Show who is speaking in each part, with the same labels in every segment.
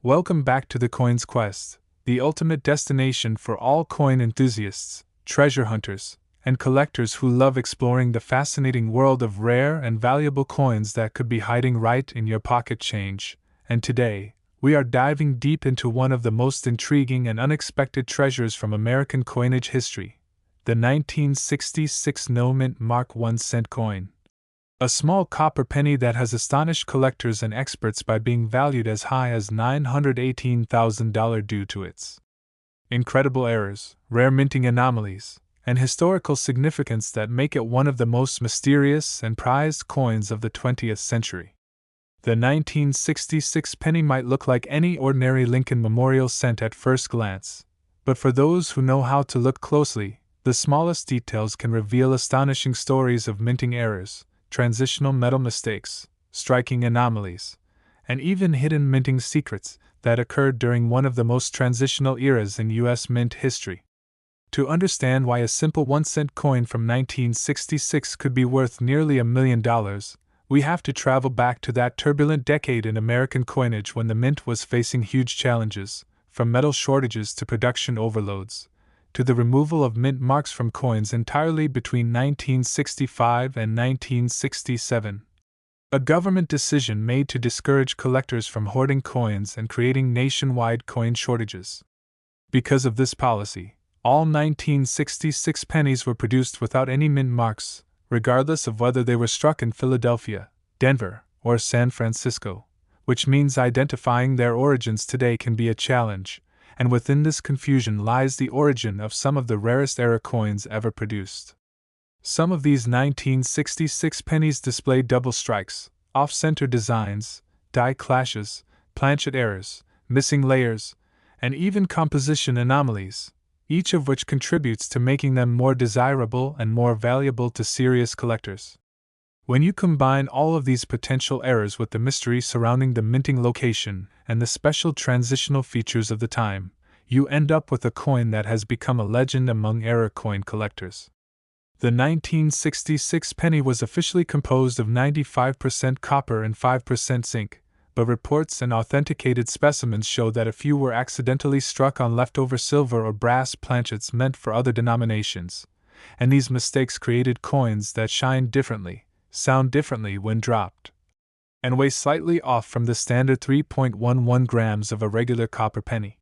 Speaker 1: Welcome back to the Coins Quest, the ultimate destination for all coin enthusiasts, treasure hunters, and collectors who love exploring the fascinating world of rare and valuable coins that could be hiding right in your pocket change. And today, we are diving deep into one of the most intriguing and unexpected treasures from American coinage history, the 1966 no-mint Mark 1 cent coin. A small copper penny that has astonished collectors and experts by being valued as high as $918,000 due to its incredible errors, rare minting anomalies, and historical significance that make it one of the most mysterious and prized coins of the 20th century. The 1966 penny might look like any ordinary Lincoln Memorial cent at first glance, but for those who know how to look closely, the smallest details can reveal astonishing stories of minting errors, transitional metal mistakes, striking anomalies, and even hidden minting secrets that occurred during one of the most transitional eras in U.S. mint history. To understand why a simple 1-cent coin from 1966 could be worth nearly $1 million, we have to travel back to that turbulent decade in American coinage when the mint was facing huge challenges, from metal shortages to production overloads, to the removal of mint marks from coins entirely between 1965 and 1967. A government decision made to discourage collectors from hoarding coins and creating nationwide coin shortages. Because of this policy, all 1966 pennies were produced without any mint marks, regardless of whether they were struck in Philadelphia, Denver, or San Francisco, which means identifying their origins today can be a challenge, and within this confusion lies the origin of some of the rarest error coins ever produced. Some of these 1966 pennies display double strikes, off-center designs, die clashes, planchet errors, missing layers, and even composition anomalies, each of which contributes to making them more desirable and more valuable to serious collectors. When you combine all of these potential errors with the mystery surrounding the minting location and the special transitional features of the time, you end up with a coin that has become a legend among error coin collectors. The 1966 penny was officially composed of 95% copper and 5% zinc, but reports and authenticated specimens show that a few were accidentally struck on leftover silver or brass planchets meant for other denominations, and these mistakes created coins that shine differently, sound differently when dropped, and weigh slightly off from the standard 3.11 grams of a regular copper penny.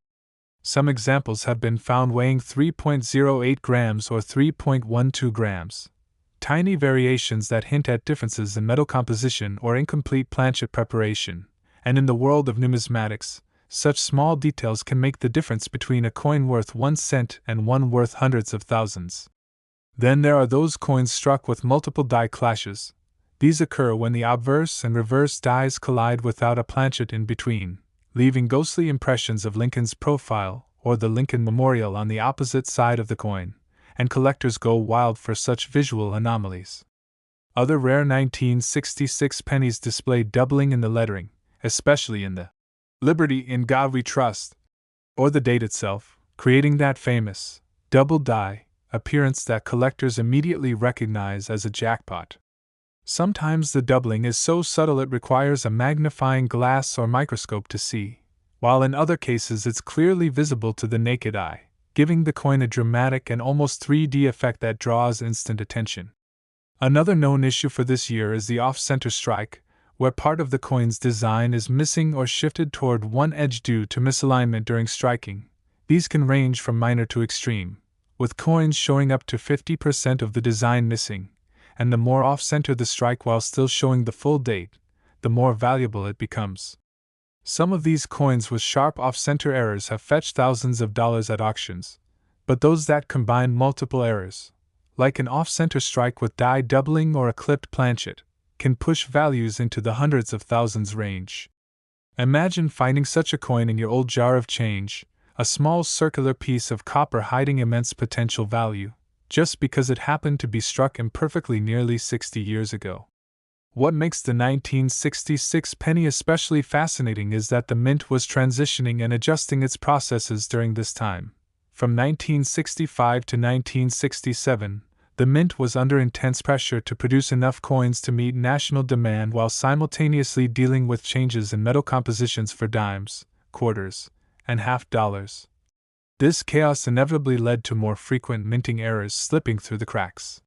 Speaker 1: Some examples have been found weighing 3.08 grams or 3.12 grams. Tiny variations that hint at differences in metal composition or incomplete planchet preparation, and in the world of numismatics, such small details can make the difference between a coin worth 1 cent and one worth hundreds of thousands. Then there are those coins struck with multiple die clashes. These occur when the obverse and reverse dies collide without a planchet in between, leaving ghostly impressions of Lincoln's profile or the Lincoln Memorial on the opposite side of the coin, and collectors go wild for such visual anomalies. Other rare 1966 pennies display doubling in the lettering, especially in the "Liberty in God We Trust" or the date itself, creating that famous double die appearance that collectors immediately recognize as a jackpot. Sometimes the doubling is so subtle it requires a magnifying glass or microscope to see, while in other cases it's clearly visible to the naked eye, giving the coin a dramatic and almost 3D effect that draws instant attention. Another known issue for this year is the off-center strike, where part of the coin's design is missing or shifted toward one edge due to misalignment during striking. These can range from minor to extreme, with coins showing up to 50% of the design missing, and the more off-center the strike while still showing the full date, the more valuable it becomes. Some of these coins with sharp off-center errors have fetched thousands of dollars at auctions, but those that combine multiple errors, like an off-center strike with die doubling or a clipped planchet, can push values into the hundreds of thousands range. Imagine finding such a coin in your old jar of change, a small circular piece of copper hiding immense potential value, just because it happened to be struck imperfectly nearly 60 years ago. What makes the 1966 penny especially fascinating is that the mint was transitioning and adjusting its processes during this time. From 1965 to 1967, the mint was under intense pressure to produce enough coins to meet national demand while simultaneously dealing with changes in metal compositions for dimes, quarters, and half dollars. This chaos inevitably led to more frequent minting errors slipping through the cracks.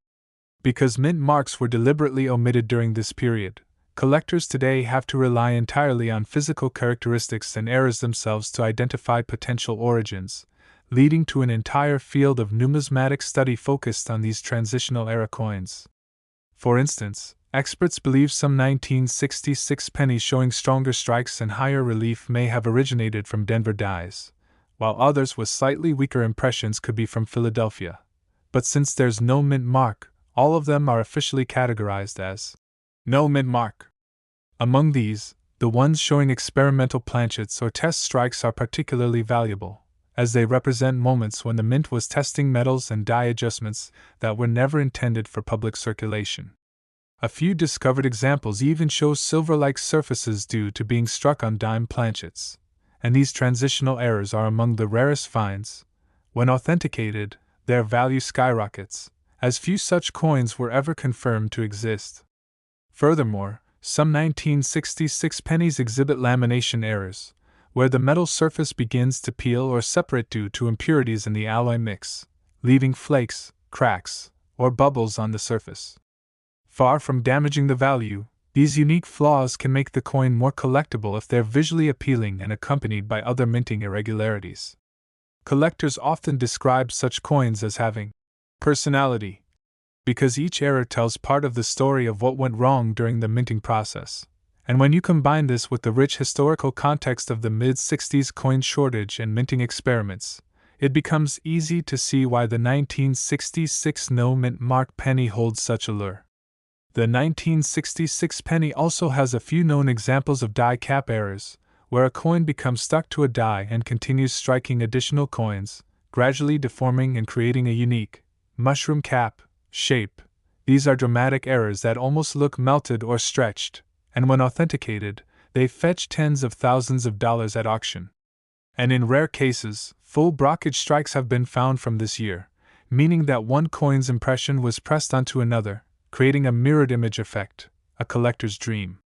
Speaker 1: Because mint marks were deliberately omitted during this period, collectors today have to rely entirely on physical characteristics and errors themselves to identify potential origins, leading to an entire field of numismatic study focused on these transitional era coins. For instance, experts believe some 1966 pennies showing stronger strikes and higher relief may have originated from Denver dies, while others with slightly weaker impressions could be from Philadelphia. But since there's no mint mark, all of them are officially categorized as no mint mark. Among these, the ones showing experimental planchets or test strikes are particularly valuable, as they represent moments when the mint was testing metals and die adjustments that were never intended for public circulation. A few discovered examples even show silver-like surfaces due to being struck on dime planchets, and these transitional errors are among the rarest finds. When authenticated, their value skyrockets, as few such coins were ever confirmed to exist. Furthermore, some 1966 pennies exhibit lamination errors, where the metal surface begins to peel or separate due to impurities in the alloy mix, leaving flakes, cracks, or bubbles on the surface. Far from damaging the value, these unique flaws can make the coin more collectible if they're visually appealing and accompanied by other minting irregularities. Collectors often describe such coins as having personality, because each error tells part of the story of what went wrong during the minting process. And when you combine this with the rich historical context of the mid-60s coin shortage and minting experiments, it becomes easy to see why the 1966 no mint mark penny holds such allure. The 1966 penny also has a few known examples of die cap errors, where a coin becomes stuck to a die and continues striking additional coins, gradually deforming and creating a unique mushroom cap shape. These are dramatic errors that almost look melted or stretched, and when authenticated, they fetch tens of thousands of dollars at auction. And in rare cases, full blockage strikes have been found from this year, meaning that one coin's impression was pressed onto another, creating a mirrored image effect, a collector's dream.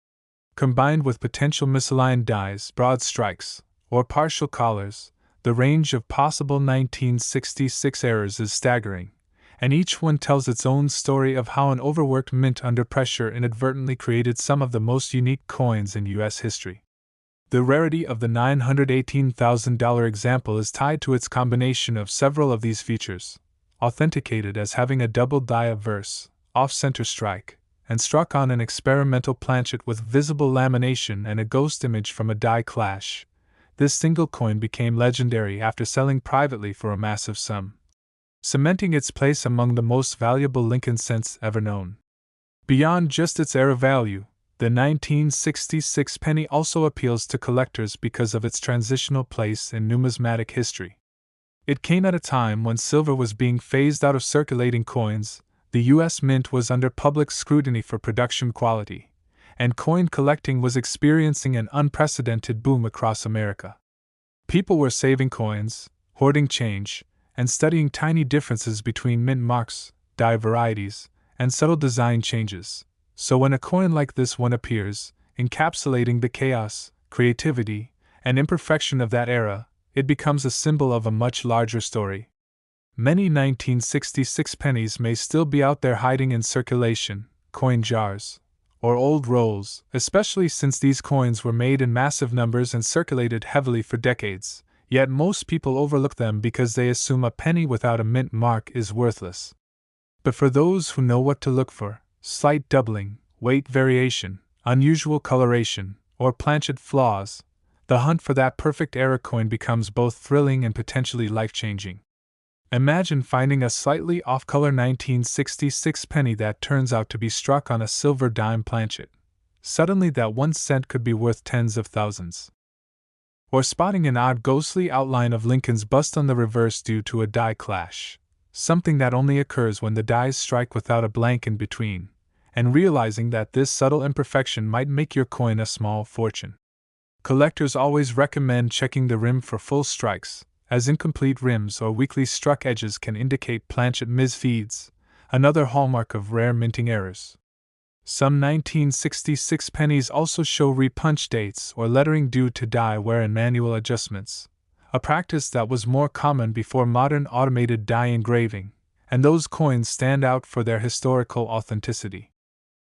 Speaker 1: Combined with potential misaligned dies, broad strikes, or partial collars, the range of possible 1966 errors is staggering, and each one tells its own story of how an overworked mint under pressure inadvertently created some of the most unique coins in U.S. history. The rarity of the $918,000 example is tied to its combination of several of these features: authenticated as having a double die obverse, off-center strike, and struck on an experimental planchet with visible lamination and a ghost image from a die clash. This single coin became legendary after selling privately for a massive sum, cementing its place among the most valuable Lincoln cents ever known. Beyond just its era value, the 1966 penny also appeals to collectors because of its transitional place in numismatic history. It came at a time when silver was being phased out of circulating coins, the U.S. Mint was under public scrutiny for production quality, and coin collecting was experiencing an unprecedented boom across America. People were saving coins, hoarding change, and studying tiny differences between mint marks, die varieties, and subtle design changes. So when a coin like this one appears, encapsulating the chaos, creativity, and imperfection of that era, it becomes a symbol of a much larger story. Many 1966 pennies may still be out there hiding in circulation, coin jars, or old rolls, especially since these coins were made in massive numbers and circulated heavily for decades, yet most people overlook them because they assume a penny without a mint mark is worthless. But for those who know what to look for, slight doubling, weight variation, unusual coloration, or planchet flaws, the hunt for that perfect era coin becomes both thrilling and potentially life-changing. Imagine finding a slightly off-color 1966 penny that turns out to be struck on a silver dime planchet. Suddenly that 1 cent could be worth tens of thousands. Or spotting an odd ghostly outline of Lincoln's bust on the reverse due to a die clash, something that only occurs when the dies strike without a blank in between, and realizing that this subtle imperfection might make your coin a small fortune. Collectors always recommend checking the rim for full strikes, as incomplete rims or weakly struck edges can indicate planchet misfeeds, another hallmark of rare minting errors. Some 1966 pennies also show repunch dates or lettering due to die wear and manual adjustments, a practice that was more common before modern automated die engraving, and those coins stand out for their historical authenticity.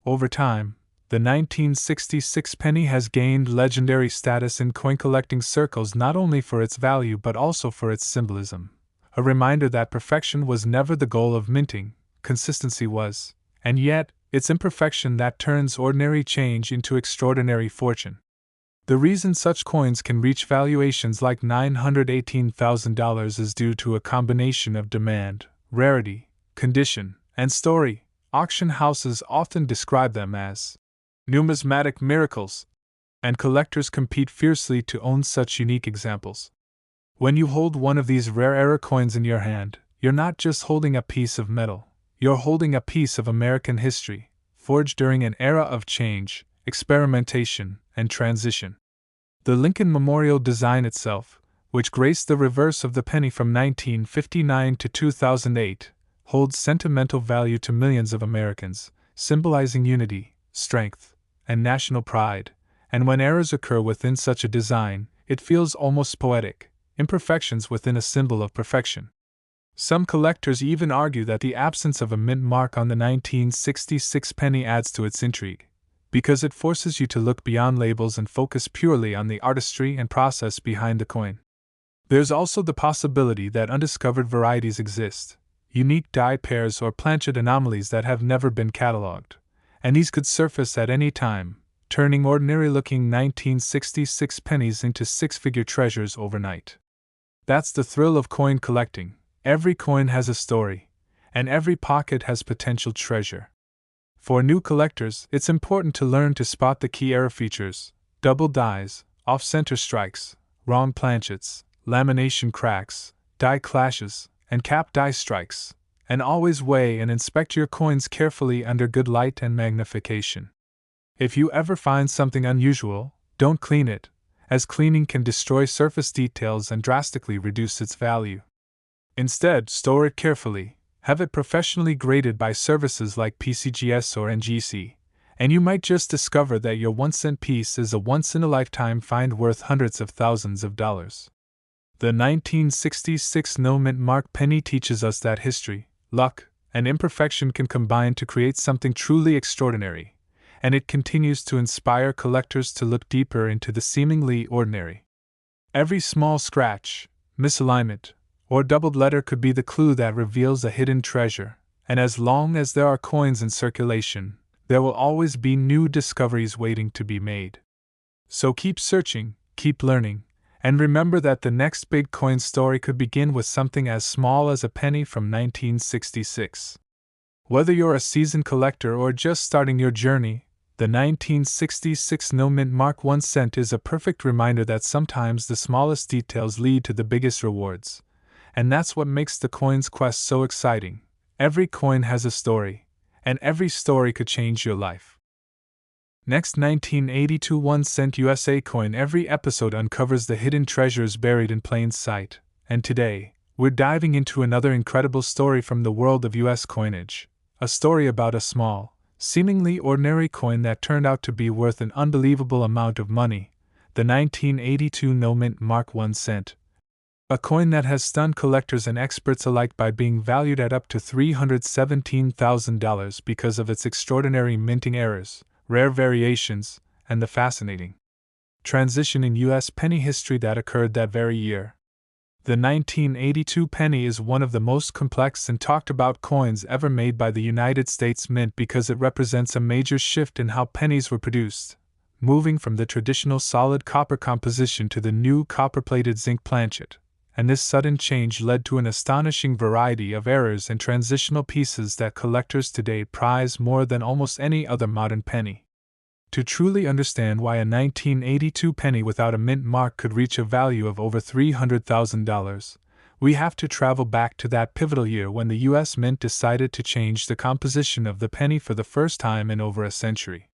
Speaker 1: Over time, the 1966 penny has gained legendary status in coin collecting circles not only for its value but also for its symbolism, a reminder that perfection was never the goal of minting, consistency was, and yet, it's imperfection that turns ordinary change into extraordinary fortune. The reason such coins can reach valuations like $918,000 is due to a combination of demand, rarity, condition, and story. Auction houses often describe them as numismatic miracles, and collectors compete fiercely to own such unique examples. When you hold one of these rare era coins in your hand, you're not just holding a piece of metal, you're holding a piece of American history, forged during an era of change, experimentation, and transition. The Lincoln Memorial design itself, which graced the reverse of the penny from 1959 to 2008, holds sentimental value to millions of Americans, symbolizing unity, strength, and national pride, and when errors occur within such a design, it feels almost poetic, imperfections within a symbol of perfection. Some collectors even argue that the absence of a mint mark on the 1966 penny adds to its intrigue, because it forces you to look beyond labels and focus purely on the artistry and process behind the coin. There's also the possibility that undiscovered varieties exist, unique die pairs or planchet anomalies that have never been catalogued, and these could surface at any time, turning ordinary-looking 1966 pennies into six-figure treasures overnight. That's the thrill of coin collecting. Every coin has a story, and every pocket has potential treasure. For new collectors, it's important to learn to spot the key error features: double dies, off-center strikes, wrong planchets, lamination cracks, die clashes, and cap die strikes, and always weigh and inspect your coins carefully under good light and magnification. If you ever find something unusual, don't clean it, as cleaning can destroy surface details and drastically reduce its value. Instead, store it carefully, have it professionally graded by services like PCGS or NGC, and you might just discover that your 1-cent piece is a once-in-a-lifetime find worth hundreds of thousands of dollars. The 1966 no-mint mark penny teaches us that history, luck, and imperfection can combine to create something truly extraordinary, and it continues to inspire collectors to look deeper into the seemingly ordinary. Every small scratch, misalignment, or doubled letter could be the clue that reveals a hidden treasure, and as long as there are coins in circulation, there will always be new discoveries waiting to be made. So keep searching, keep learning, and remember that the next big coin story could begin with something as small as a penny from 1966. Whether you're a seasoned collector or just starting your journey, the 1966 no-mint mark 1 cent is a perfect reminder that sometimes the smallest details lead to the biggest rewards. And that's what makes the coin's quest so exciting. Every coin has a story, and every story could change your life. Next, 1982 1-cent USA coin. Every episode uncovers the hidden treasures buried in plain sight, and today, we're diving into another incredible story from the world of US coinage, a story about a small, seemingly ordinary coin that turned out to be worth an unbelievable amount of money, the 1982 no-mint mark 1 cent. A coin that has stunned collectors and experts alike by being valued at up to $317,000 because of its extraordinary minting errors, rare variations, and the fascinating transition in U.S. penny history that occurred that very year. The 1982 penny is one of the most complex and talked about coins ever made by the United States Mint because it represents a major shift in how pennies were produced, moving from the traditional solid copper composition to the new copper-plated zinc planchet. And this sudden change led to an astonishing variety of errors and transitional pieces that collectors today prize more than almost any other modern penny. To truly understand why a 1982 penny without a mint mark could reach a value of over $300,000, we have to travel back to that pivotal year when the U.S. Mint decided to change the composition of the penny for the first time in over a century.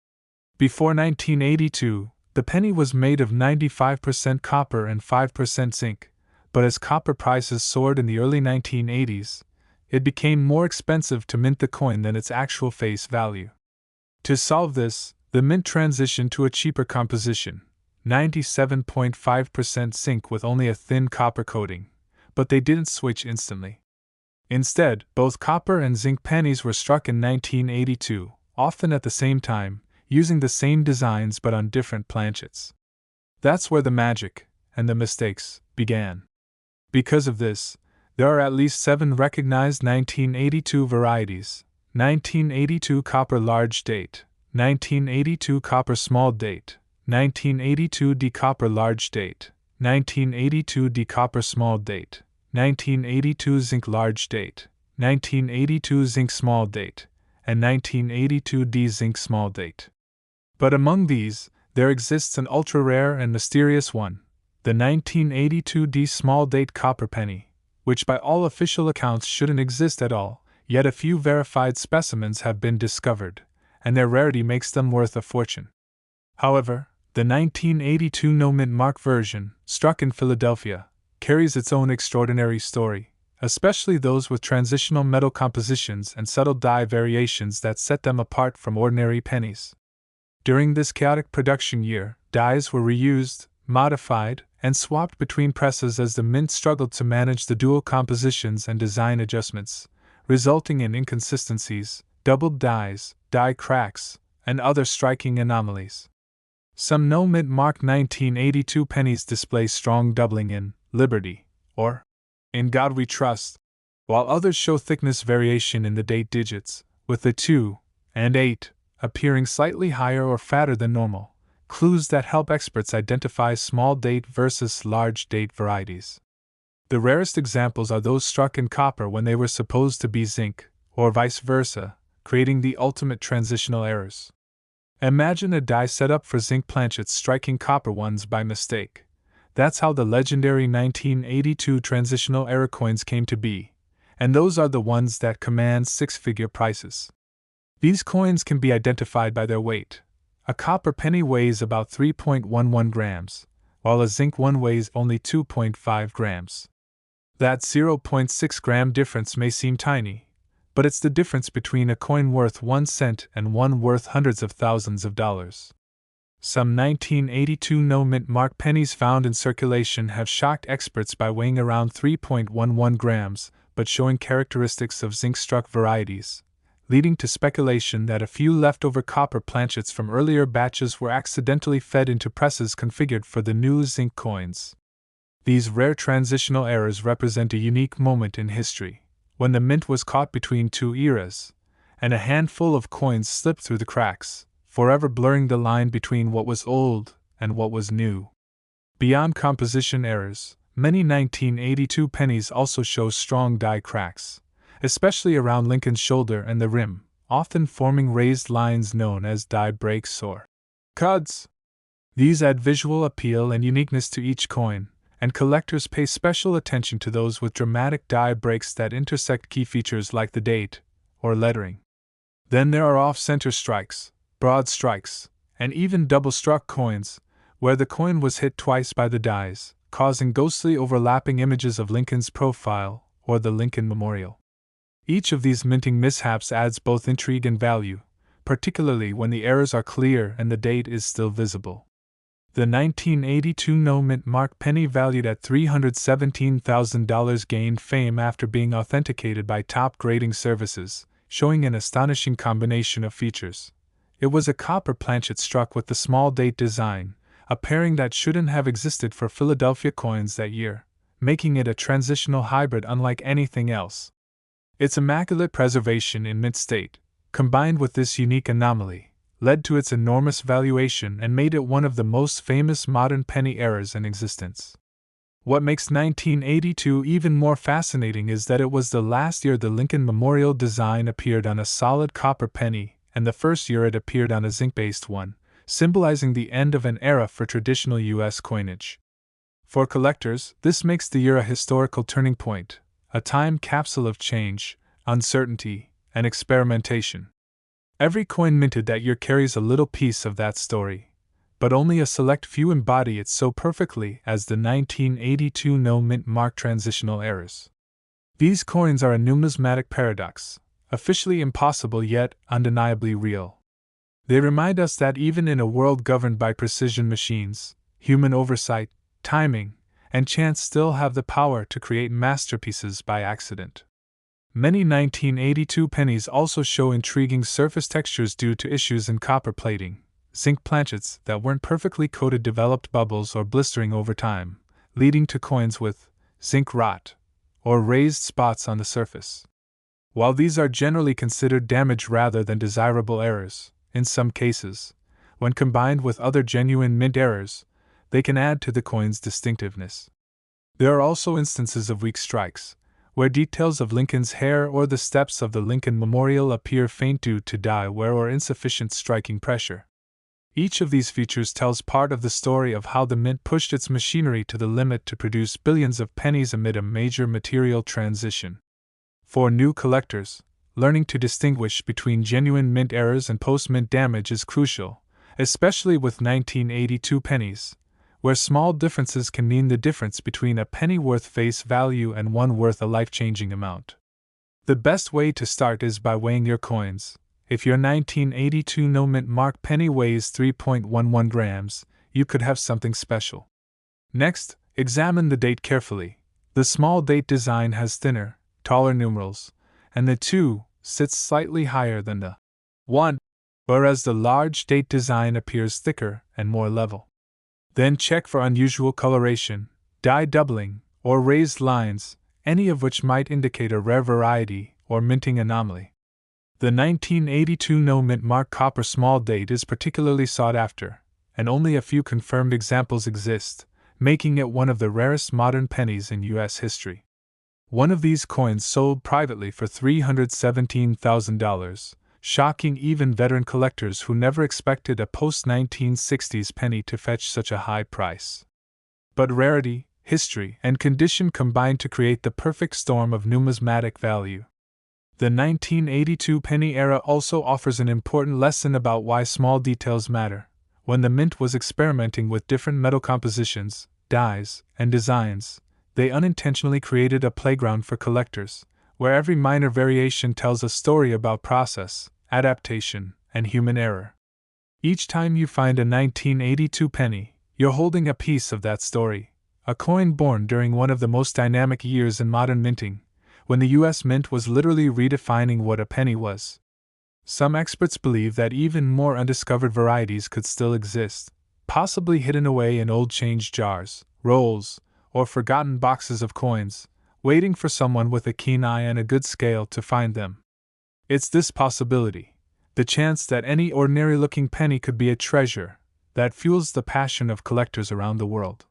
Speaker 1: Before 1982, the penny was made of 95% copper and 5% zinc. But as copper prices soared in the early 1980s, it became more expensive to mint the coin than its actual face value. To solve this, the mint transitioned to a cheaper composition, 97.5% zinc with only a thin copper coating, but they didn't switch instantly. Instead, both copper and zinc pennies were struck in 1982, often at the same time, using the same designs but on different planchets. That's where the magic, and the mistakes, began. Because of this, there are at least 7 recognized 1982 varieties: 1982 copper large date, 1982 copper small date, 1982 D copper large date, 1982 D copper small date, 1982 zinc large date, 1982 zinc small date, and 1982 D zinc small date. But among these, there exists an ultra-rare and mysterious one, the 1982 D small date copper penny, which by all official accounts shouldn't exist at all, yet a few verified specimens have been discovered, and their rarity makes them worth a fortune. However, the 1982 no-mint mark version, struck in Philadelphia, carries its own extraordinary story, especially those with transitional metal compositions and subtle die variations that set them apart from ordinary pennies. During this chaotic production year, dies were reused, modified, and swapped between presses as the mint struggled to manage the dual compositions and design adjustments, resulting in inconsistencies, doubled dies, die cracks, and other striking anomalies. Some no-mint mark 1982 pennies display strong doubling in Liberty, or In God We Trust, while others show thickness variation in the date digits, with the 2 and 8 appearing slightly higher or fatter than normal, clues that help experts identify small date versus large date varieties. The rarest examples are those struck in copper when they were supposed to be zinc, or vice versa, creating the ultimate transitional errors. Imagine a die set up for zinc planchets striking copper ones by mistake. That's how the legendary 1982 transitional error coins came to be, and those are the ones that command 6-figure prices. These coins can be identified by their weight. A copper penny weighs about 3.11 grams, while a zinc one weighs only 2.5 grams. That 0.6 gram difference may seem tiny, but it's the difference between a coin worth 1 cent and one worth hundreds of thousands of dollars. Some 1982 no-mint mark pennies found in circulation have shocked experts by weighing around 3.11 grams, but showing characteristics of zinc-struck varieties, leading to speculation that a few leftover copper planchets from earlier batches were accidentally fed into presses configured for the new zinc coins. These rare transitional errors represent a unique moment in history, when the mint was caught between two eras, and a handful of coins slipped through the cracks, forever blurring the line between what was old and what was new. Beyond composition errors, many 1982 pennies also show strong die cracks, especially around Lincoln's shoulder and the rim, often forming raised lines known as die breaks or cuds. These add visual appeal and uniqueness to each coin, and collectors pay special attention to those with dramatic die breaks that intersect key features like the date or lettering. Then there are off-center strikes, broad strikes, and even double-struck coins, where the coin was hit twice by the dies, causing ghostly overlapping images of Lincoln's profile or the Lincoln Memorial. Each of these minting mishaps adds both intrigue and value, particularly when the errors are clear and the date is still visible. The 1982 no-mint mark penny valued at $317,000 gained fame after being authenticated by top grading services, showing an astonishing combination of features. It was a copper planchet struck with the small date design, a pairing that shouldn't have existed for Philadelphia coins that year, making it a transitional hybrid unlike anything else. Its immaculate preservation in mint state, combined with this unique anomaly, led to its enormous valuation and made it one of the most famous modern penny errors in existence. What makes 1982 even more fascinating is that it was the last year the Lincoln Memorial design appeared on a solid copper penny, and the first year it appeared on a zinc-based one, symbolizing the end of an era for traditional U.S. coinage. For collectors, this makes the year a historical turning point, a time capsule of change, uncertainty, and experimentation. Every coin minted that year carries a little piece of that story, but only a select few embody it so perfectly as the 1982 no-mint mark transitional errors. These coins are a numismatic paradox, officially impossible yet undeniably real. They remind us that even in a world governed by precision machines, human oversight, timing, and chance still have the power to create masterpieces by accident. Many 1982 pennies also show intriguing surface textures due to issues in copper plating. Zinc planchets that weren't perfectly coated developed bubbles or blistering over time, leading to coins with zinc rot or raised spots on the surface. While these are generally considered damage rather than desirable errors, in some cases, when combined with other genuine mint errors, they can add to the coin's distinctiveness. There are also instances of weak strikes, where details of Lincoln's hair or the steps of the Lincoln Memorial appear faint due to dye wear or insufficient striking pressure. Each of these features tells part of the story of how the mint pushed its machinery to the limit to produce billions of pennies amid a major material transition. For new collectors, learning to distinguish between genuine mint errors and post-mint damage is crucial, especially with 1982 pennies, where small differences can mean the difference between a penny worth face value and one worth a life-changing amount. The best way to start is by weighing your coins. If your 1982 no-mint mark penny weighs 3.11 grams, you could have something special. Next, examine the date carefully. The small date design has thinner, taller numerals, and the 2 sits slightly higher than the 1, whereas the large date design appears thicker and more level. Then check for unusual coloration, dye doubling, or raised lines, any of which might indicate a rare variety or minting anomaly. The 1982 no-mint mark copper small date is particularly sought after, and only a few confirmed examples exist, making it one of the rarest modern pennies in U.S. history. One of these coins sold privately for $317,000, shocking even veteran collectors who never expected a post-1960s penny to fetch such a high price. But rarity, history, and condition combined to create the perfect storm of numismatic value. The 1982 penny era also offers an important lesson about why small details matter. When the mint was experimenting with different metal compositions, dyes, and designs, they unintentionally created a playground for collectors, where every minor variation tells a story about process, adaptation, and human error. Each time you find a 1982 penny, you're holding a piece of that story, a coin born during one of the most dynamic years in modern minting, when the U.S. Mint was literally redefining what a penny was. Some experts believe that even more undiscovered varieties could still exist, possibly hidden away in old change jars, rolls, or forgotten boxes of coins, waiting for someone with a keen eye and a good scale to find them. It's this possibility, the chance that any ordinary-looking penny could be a treasure, that fuels the passion of collectors around the world.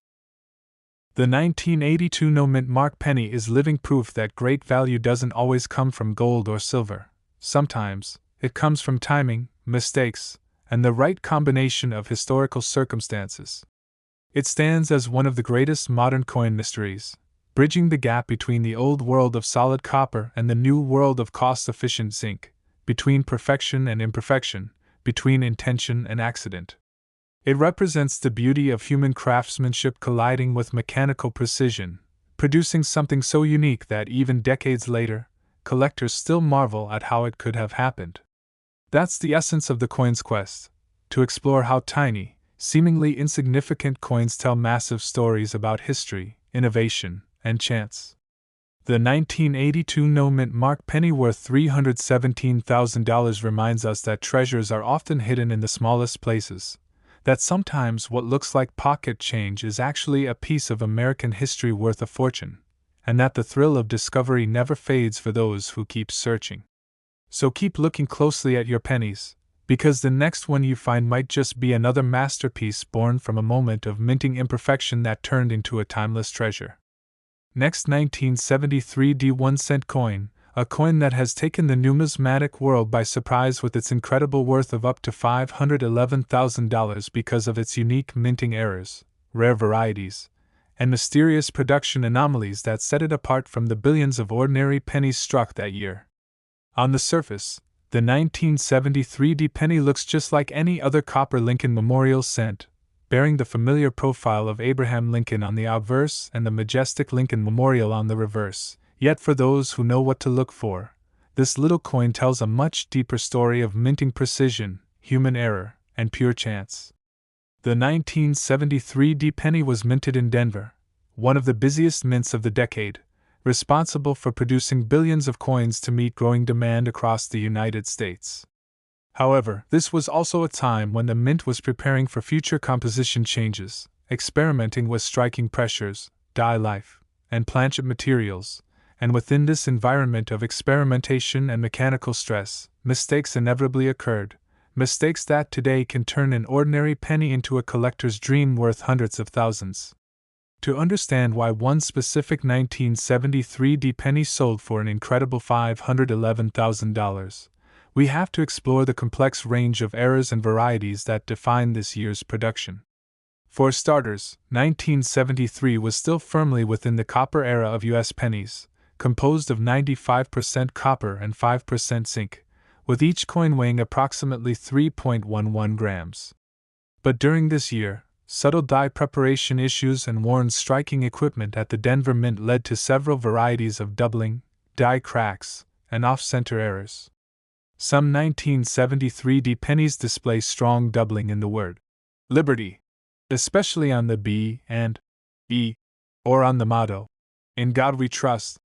Speaker 1: The 1982 no-mint mark penny is living proof that great value doesn't always come from gold or silver. Sometimes, it comes from timing, mistakes, and the right combination of historical circumstances. It stands as one of the greatest modern coin mysteries, bridging the gap between the old world of solid copper and the new world of cost-efficient zinc, between perfection and imperfection, between intention and accident. It represents the beauty of human craftsmanship colliding with mechanical precision, producing something so unique that even decades later, collectors still marvel at how it could have happened. That's the essence of the coin's quest, to explore how tiny, seemingly insignificant coins tell massive stories about history, innovation, and chance. The 1982 no-mint mark penny worth $317,000 reminds us that treasures are often hidden in the smallest places, that sometimes what looks like pocket change is actually a piece of American history worth a fortune, and that the thrill of discovery never fades for those who keep searching. So keep looking closely at your pennies, because the next one you find might just be another masterpiece born from a moment of minting imperfection that turned into a timeless treasure. Next, 1973 1-cent coin, a coin that has taken the numismatic world by surprise with its incredible worth of up to $511,000 because of its unique minting errors, rare varieties, and mysterious production anomalies that set it apart from the billions of ordinary pennies struck that year. On the surface, the 1973 penny looks just like any other copper Lincoln Memorial cent, bearing the familiar profile of Abraham Lincoln on the obverse and the majestic Lincoln Memorial on the reverse. Yet for those who know what to look for, this little coin tells a much deeper story of minting precision, human error, and pure chance. The 1973 D penny was minted in Denver, one of the busiest mints of the decade, responsible for producing billions of coins to meet growing demand across the United States. However, this was also a time when the mint was preparing for future composition changes, experimenting with striking pressures, die life, and planchet materials, and within this environment of experimentation and mechanical stress, mistakes inevitably occurred, mistakes that today can turn an ordinary penny into a collector's dream worth hundreds of thousands. To understand why one specific 1973 D penny sold for an incredible $511,000, we have to explore the complex range of errors and varieties that define this year's production. For starters, 1973 was still firmly within the copper era of U.S. pennies, composed of 95% copper and 5% zinc, with each coin weighing approximately 3.11 grams. But during this year, subtle die preparation issues and worn striking equipment at the Denver Mint led to several varieties of doubling, die cracks, and off-center errors. Some 1973 D pennies display strong doubling in the word Liberty, especially on the B and E, or on the motto, "In God We Trust,"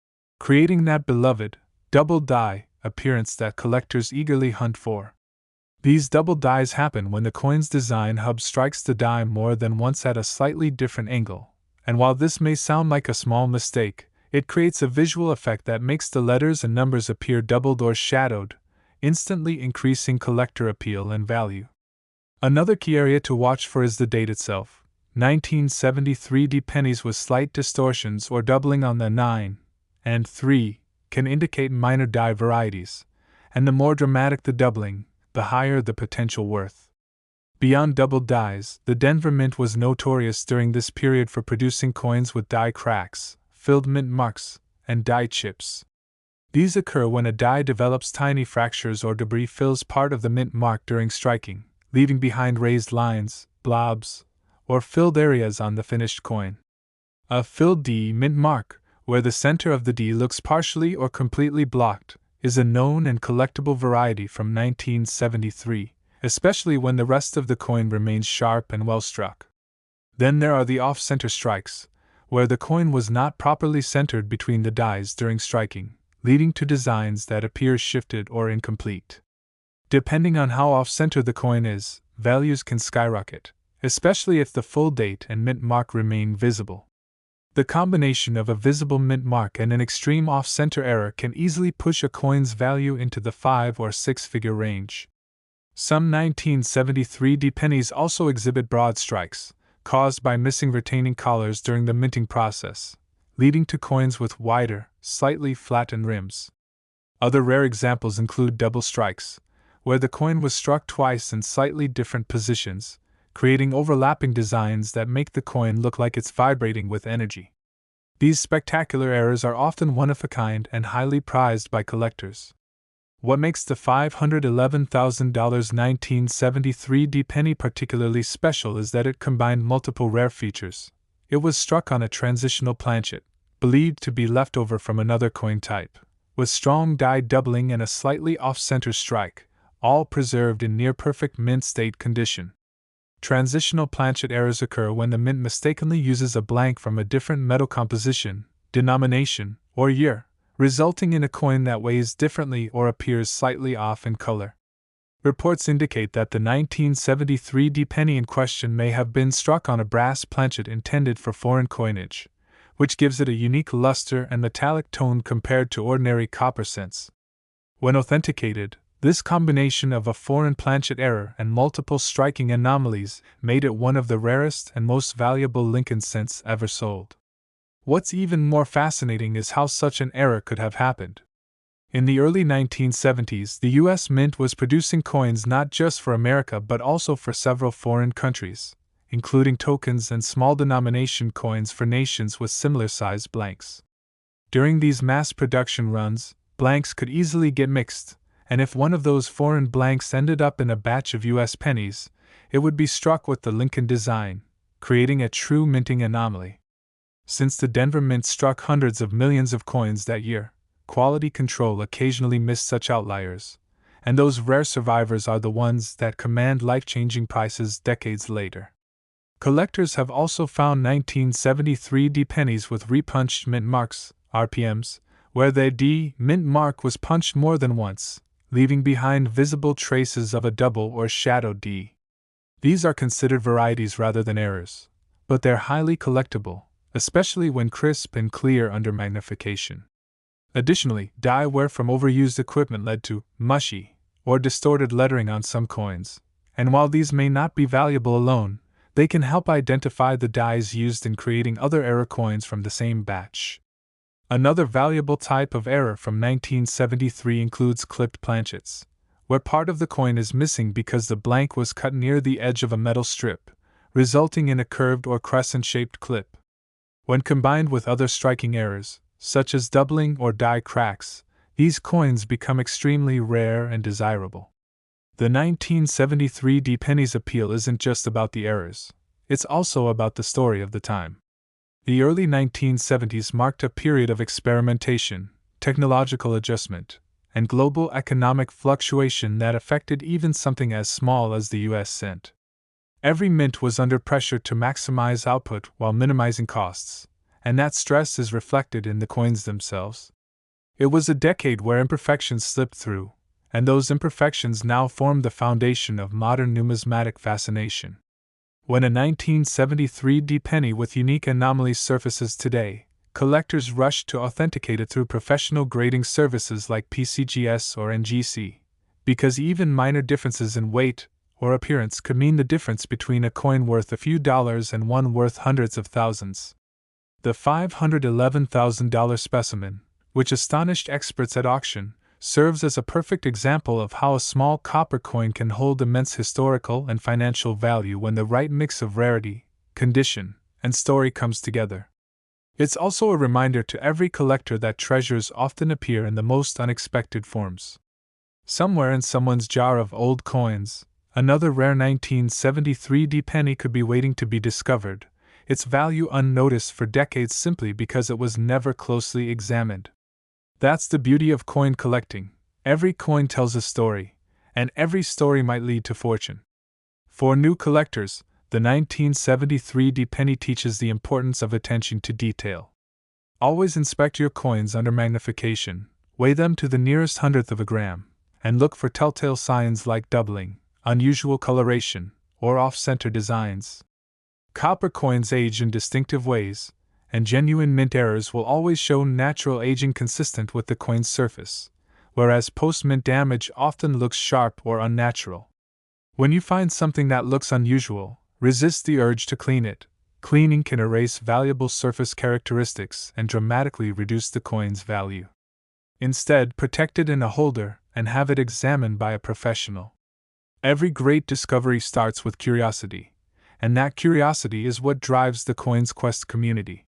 Speaker 1: creating that beloved, double die appearance that collectors eagerly hunt for. These double dies happen when the coin's design hub strikes the die more than once at a slightly different angle, and while this may sound like a small mistake, it creates a visual effect that makes the letters and numbers appear doubled or shadowed, instantly increasing collector appeal and value. Another key area to watch for is the date itself. 1973 D pennies with slight distortions or doubling on the 9 and 3 can indicate minor die varieties, and the more dramatic the doubling, the higher the potential worth. Beyond double dies, the Denver Mint was notorious during this period for producing coins with die cracks, filled mint marks, and die chips. These occur when a die develops tiny fractures or debris fills part of the mint mark during striking, leaving behind raised lines, blobs, or filled areas on the finished coin. A filled D mint mark, where the center of the D looks partially or completely blocked, is a known and collectible variety from 1973, especially when the rest of the coin remains sharp and well struck. Then there are the off-center strikes, where the coin was not properly centered between the dies during striking, leading to designs that appear shifted or incomplete. Depending on how off-center the coin is, values can skyrocket, especially if the full date and mint mark remain visible. The combination of a visible mint mark and an extreme off-center error can easily push a coin's value into the 5 or 6-figure range. Some 1973 D pennies also exhibit broad strikes, caused by missing retaining collars during the minting process, leading to coins with wider, slightly flattened rims. Other rare examples include double strikes, where the coin was struck twice in slightly different positions, creating overlapping designs that make the coin look like it's vibrating with energy. These spectacular errors are often one-of-a-kind and highly prized by collectors. What makes the $511,000 1973 D penny particularly special is that it combined multiple rare features. It was struck on a transitional planchet, believed to be left over from another coin type, with strong die doubling and a slightly off-center strike, all preserved in near-perfect mint state condition. Transitional planchet errors occur when the mint mistakenly uses a blank from a different metal composition, denomination, or year, resulting in a coin that weighs differently or appears slightly off in color. Reports indicate that the 1973 D penny in question may have been struck on a brass planchet intended for foreign coinage, which gives it a unique luster and metallic tone compared to ordinary copper cents. When authenticated, this combination of a foreign planchet error and multiple striking anomalies made it one of the rarest and most valuable Lincoln cents ever sold. What's even more fascinating is how such an error could have happened. In the early 1970s, the U.S. Mint was producing coins not just for America but also for several foreign countries, including tokens and small denomination coins for nations with similar-sized blanks. During these mass production runs, blanks could easily get mixed, and if one of those foreign blanks ended up in a batch of U.S. pennies, it would be struck with the Lincoln design, creating a true minting anomaly. Since the Denver Mint struck hundreds of millions of coins that year, quality control occasionally missed such outliers, and those rare survivors are the ones that command life-changing prices decades later. Collectors have also found 1973 D pennies with repunched mint marks, RPMs, where the D mint mark was punched more than once, leaving behind visible traces of a double or shadow D. These are considered varieties rather than errors, but they're highly collectible, especially when crisp and clear under magnification. Additionally, dye wear from overused equipment led to mushy or distorted lettering on some coins, and while these may not be valuable alone, they can help identify the dyes used in creating other error coins from the same batch. Another valuable type of error from 1973 includes clipped planchets, where part of the coin is missing because the blank was cut near the edge of a metal strip, resulting in a curved or crescent-shaped clip. When combined with other striking errors, such as doubling or die cracks, these coins become extremely rare and desirable. The 1973 D penny's appeal isn't just about the errors, it's also about the story of the time. The early 1970s marked a period of experimentation, technological adjustment, and global economic fluctuation that affected even something as small as the US cent. Every mint was under pressure to maximize output while minimizing costs, and that stress is reflected in the coins themselves. It was a decade where imperfections slipped through, and those imperfections now form the foundation of modern numismatic fascination. When a 1973 D penny with unique anomalies surfaces today, collectors rush to authenticate it through professional grading services like PCGS or NGC, because even minor differences in weight or appearance could mean the difference between a coin worth a few dollars and one worth hundreds of thousands. The $511,000 specimen, which astonished experts at auction, serves as a perfect example of how a small copper coin can hold immense historical and financial value when the right mix of rarity, condition, and story comes together. It's also a reminder to every collector that treasures often appear in the most unexpected forms. Somewhere in someone's jar of old coins, another rare 1973 D penny could be waiting to be discovered, its value unnoticed for decades simply because it was never closely examined. That's the beauty of coin collecting. Every coin tells a story, and every story might lead to fortune. For new collectors, the 1973 D penny teaches the importance of attention to detail. Always inspect your coins under magnification, weigh them to the nearest hundredth of a gram, and look for telltale signs like doubling, unusual coloration, or off-center designs. Copper coins age in distinctive ways, and genuine mint errors will always show natural aging consistent with the coin's surface, whereas post-mint damage often looks sharp or unnatural. When you find something that looks unusual, resist the urge to clean it. Cleaning can erase valuable surface characteristics and dramatically reduce the coin's value. Instead, protect it in a holder and have it examined by a professional. Every great discovery starts with curiosity, and that curiosity is what drives the Coins Quest community.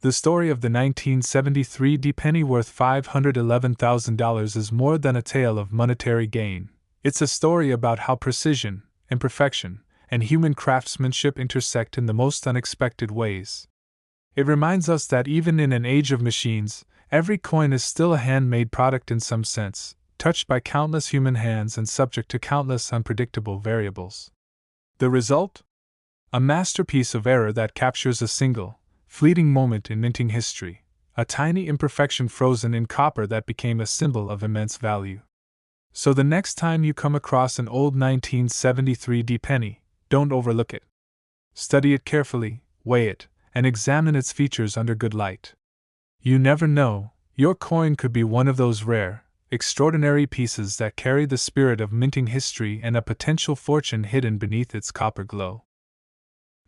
Speaker 1: The story of the 1973 D penny worth $511,000 is more than a tale of monetary gain. It's a story about how precision, imperfection, and human craftsmanship intersect in the most unexpected ways. It reminds us that even in an age of machines, every coin is still a handmade product in some sense, touched by countless human hands and subject to countless unpredictable variables. The result? A masterpiece of error that captures a single, fleeting moment in minting history, a tiny imperfection frozen in copper that became a symbol of immense value. So the next time you come across an old 1973 D penny, don't overlook it. Study it carefully, weigh it, and examine its features under good light. You never know, your coin could be one of those rare, extraordinary pieces that carry the spirit of minting history and a potential fortune hidden beneath its copper glow.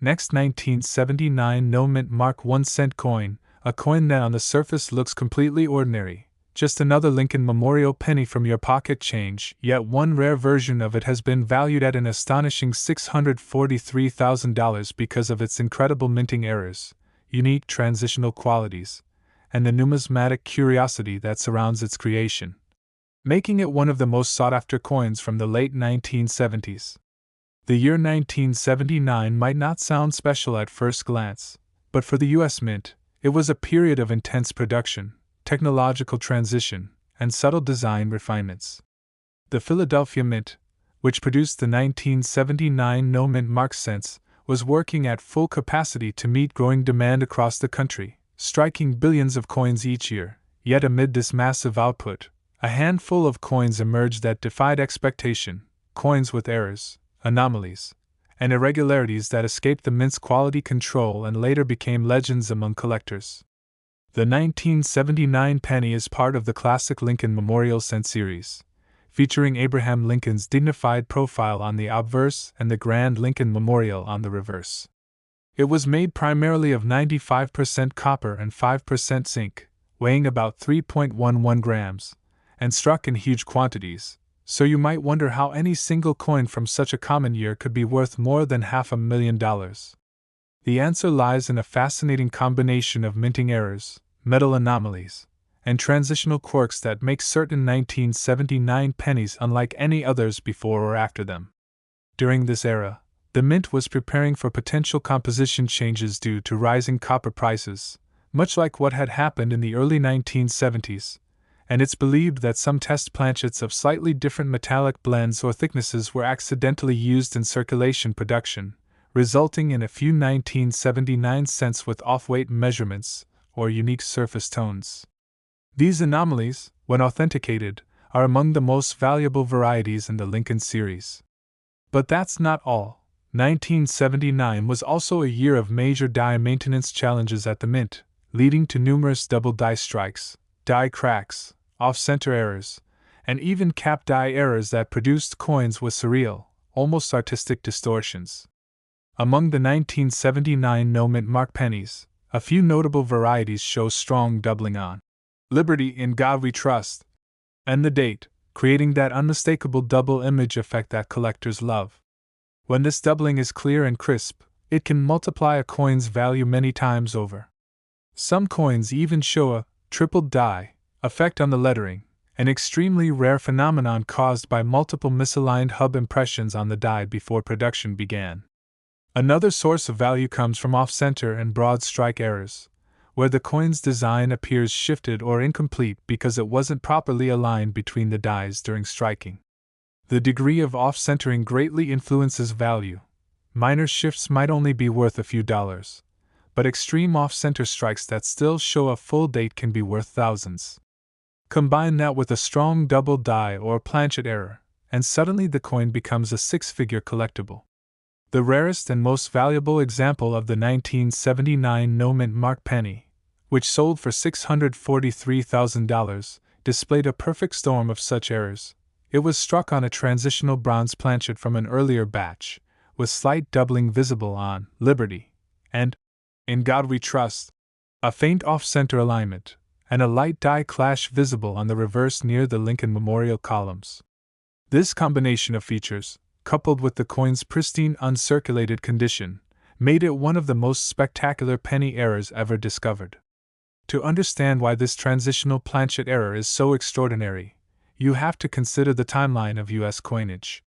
Speaker 1: Next, 1979 no mint mark 1-cent coin, a coin that on the surface looks completely ordinary, just another Lincoln Memorial penny from your pocket change, yet one rare version of it has been valued at an astonishing $643,000 because of its incredible minting errors, unique transitional qualities, and the numismatic curiosity that surrounds its creation, making it one of the most sought-after coins from the late 1970s. The year 1979 might not sound special at first glance, but for the U.S. Mint, it was a period of intense production, technological transition, and subtle design refinements. The Philadelphia Mint, which produced the 1979 no-mint mark cents, was working at full capacity to meet growing demand across the country, striking billions of coins each year. Yet amid this massive output, a handful of coins emerged that defied expectation, coins with errors, anomalies, and irregularities that escaped the mint's quality control and later became legends among collectors. The 1979 penny is part of the classic Lincoln Memorial Cent series, featuring Abraham Lincoln's dignified profile on the obverse and the Grand Lincoln Memorial on the reverse. It was made primarily of 95% copper and 5% zinc, weighing about 3.11 grams, and struck in huge quantities, so you might wonder how any single coin from such a common year could be worth more than $500,000. The answer lies in a fascinating combination of minting errors, metal anomalies, and transitional quirks that make certain 1979 pennies unlike any others before or after them. During this era, the mint was preparing for potential composition changes due to rising copper prices, much like what had happened in the early 1970s, and it's believed that some test planchets of slightly different metallic blends or thicknesses were accidentally used in circulation production, resulting in a few 1979 cents with off-weight measurements or unique surface tones. These anomalies, when authenticated, are among the most valuable varieties in the Lincoln series. But that's not all. 1979 was also a year of major die maintenance challenges at the mint, leading to numerous double die strikes, die cracks, off-center errors, and even cap die errors that produced coins with surreal, almost artistic distortions. Among the 1979 no-mint mark pennies, a few notable varieties show strong doubling on "Liberty, in God We Trust" and the date, creating that unmistakable double image effect that collectors love. When this doubling is clear and crisp, it can multiply a coin's value many times over. Some coins even show a tripled die effect on the lettering, an extremely rare phenomenon caused by multiple misaligned hub impressions on the die before production began. Another source of value comes from off-center and broad strike errors, where the coin's design appears shifted or incomplete because it wasn't properly aligned between the dies during striking. The degree of off-centering greatly influences value. Minor shifts might only be worth a few dollars, but extreme off-center strikes that still show a full date can be worth thousands. Combine that with a strong double die or planchet error, and suddenly the coin becomes a six-figure collectible. The rarest and most valuable example of the 1979 no-mint mark penny, which sold for $643,000, displayed a perfect storm of such errors. It was struck on a transitional bronze planchet from an earlier batch, with slight doubling visible on "Liberty" and "In God We Trust," a faint off-center alignment, and a light die clash visible on the reverse near the Lincoln Memorial columns. This combination of features, coupled with the coin's pristine uncirculated condition, made it one of the most spectacular penny errors ever discovered. To understand why this transitional planchet error is so extraordinary, you have to consider the timeline of U.S. coinage.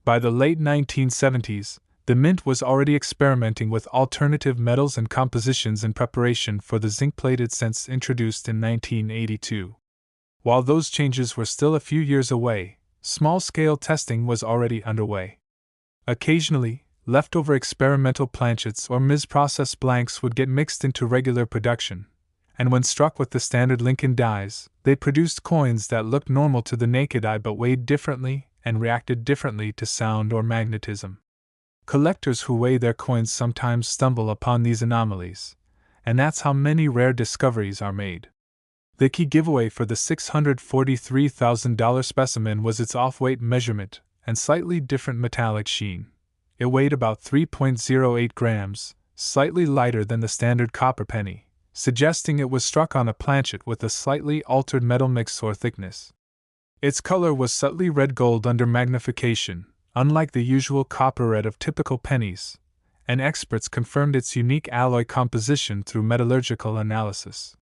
Speaker 1: By the late 1970s, the mint was already experimenting with alternative metals and compositions in preparation for the zinc-plated cents introduced in 1982. While those changes were still a few years away, small-scale testing was already underway. Occasionally, leftover experimental planchets or mis-processed blanks would get mixed into regular production, and when struck with the standard Lincoln dies, they produced coins that looked normal to the naked eye but weighed differently and reacted differently to sound or magnetism. Collectors who weigh their coins sometimes stumble upon these anomalies, and that's how many rare discoveries are made. The key giveaway for the $643,000 specimen was its off-weight measurement and slightly different metallic sheen. It weighed about 3.08 grams, slightly lighter than the standard copper penny, suggesting it was struck on a planchet with a slightly altered metal mix or thickness. Its color was subtly red-gold under magnification, unlike the usual copper red of typical pennies, and experts confirmed its unique alloy composition through metallurgical analysis.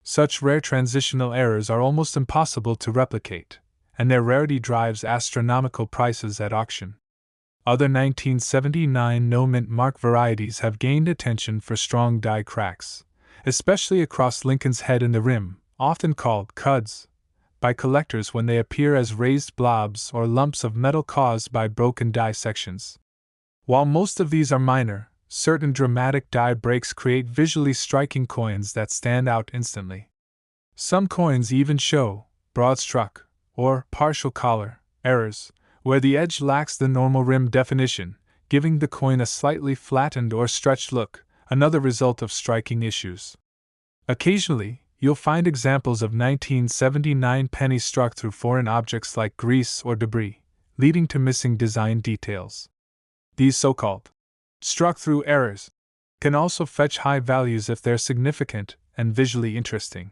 Speaker 1: Such rare transitional errors are almost impossible to replicate, and their rarity drives astronomical prices at auction. Other 1979 no-mint mark varieties have gained attention for strong die cracks, especially across Lincoln's head and the rim, often called cuds. by collectors when they appear as raised blobs or lumps of metal caused by broken die sections. While most of these are minor, certain dramatic die breaks create visually striking coins that stand out instantly. Some coins even show broad struck or partial collar errors, where the edge lacks the normal rim definition, giving the coin a slightly flattened or stretched look, another result of striking issues. Occasionally, you'll find examples of 1979 pennies struck through foreign objects like grease or debris, leading to missing design details. These so-called struck-through errors can also fetch high values if they're significant and visually interesting.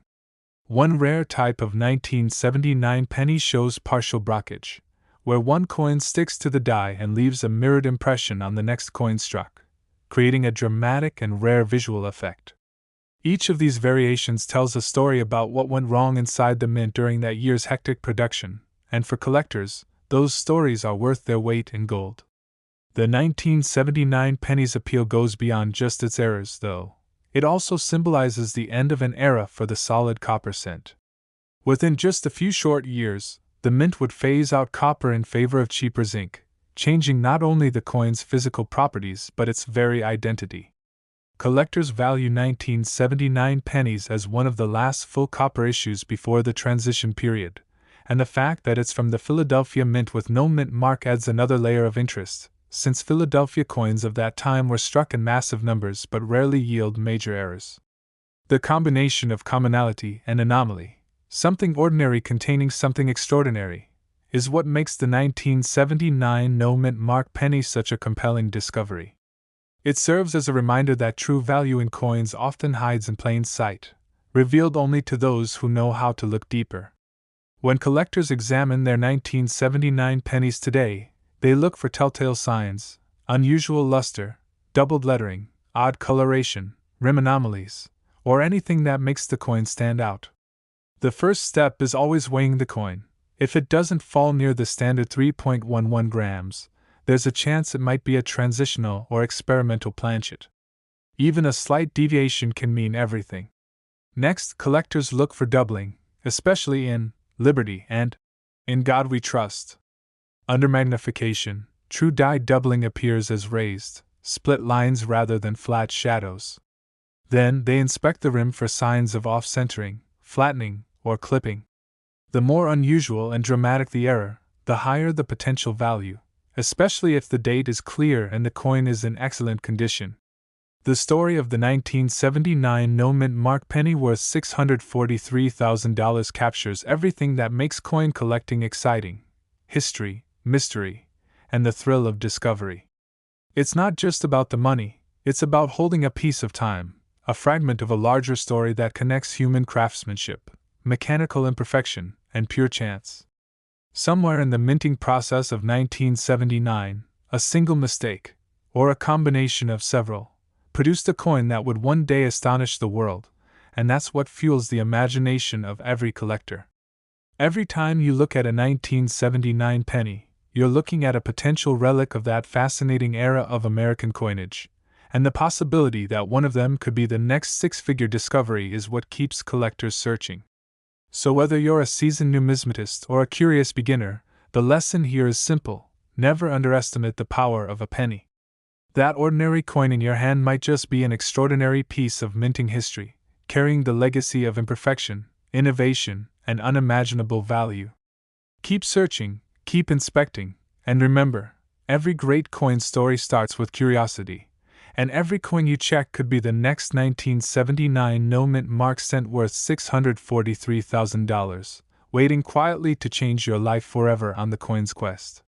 Speaker 1: One rare type of 1979 penny shows partial blockage, where one coin sticks to the die and leaves a mirrored impression on the next coin struck, creating a dramatic and rare visual effect. Each of these variations tells a story about what went wrong inside the mint during that year's hectic production, and for collectors, those stories are worth their weight in gold. The 1979 penny's appeal goes beyond just its errors, though. It also symbolizes the end of an era for the solid copper cent. Within just a few short years, the mint would phase out copper in favor of cheaper zinc, changing not only the coin's physical properties but its very identity. Collectors value 1979 pennies as one of the last full copper issues before the transition period, and the fact that it's from the Philadelphia Mint with no mint mark adds another layer of interest, since Philadelphia coins of that time were struck in massive numbers but rarely yield major errors. The combination of commonality and anomaly, something ordinary containing something extraordinary, is what makes the 1979 no mint mark penny such a compelling discovery. It serves as a reminder that true value in coins often hides in plain sight, revealed only to those who know how to look deeper. When collectors examine their 1979 pennies today, they look for telltale signs, unusual luster, doubled lettering, odd coloration, rim anomalies, or anything that makes the coin stand out. The first step is always weighing the coin. If it doesn't fall near the standard 3.11 grams, there's a chance it might be a transitional or experimental planchet. Even a slight deviation can mean everything. Next, collectors look for doubling, especially in Liberty and In God We Trust. Under magnification, true die doubling appears as raised, split lines rather than flat shadows. Then they inspect the rim for signs of off-centering, flattening, or clipping. The more unusual and dramatic the error, the higher the potential value, especially if the date is clear and the coin is in excellent condition. The story of the 1979 no mint mark penny worth $643,000 captures everything that makes coin collecting exciting: history, mystery, and the thrill of discovery. It's not just about the money, it's about holding a piece of time, a fragment of a larger story that connects human craftsmanship, mechanical imperfection, and pure chance. Somewhere in the minting process of 1979, a single mistake, or a combination of several, produced a coin that would one day astonish the world, and that's what fuels the imagination of every collector. Every time you look at a 1979 penny, you're looking at a potential relic of that fascinating era of American coinage, and the possibility that one of them could be the next six-figure discovery is what keeps collectors searching. So whether you're a seasoned numismatist or a curious beginner, the lesson here is simple: never underestimate the power of a penny. That ordinary coin in your hand might just be an extraordinary piece of minting history, carrying the legacy of imperfection, innovation, and unimaginable value. Keep searching, keep inspecting, and remember, every great coin story starts with curiosity, and every coin you check could be the next 1979 no mint mark cent worth $643,000, waiting quietly to change your life forever on the coin's quest.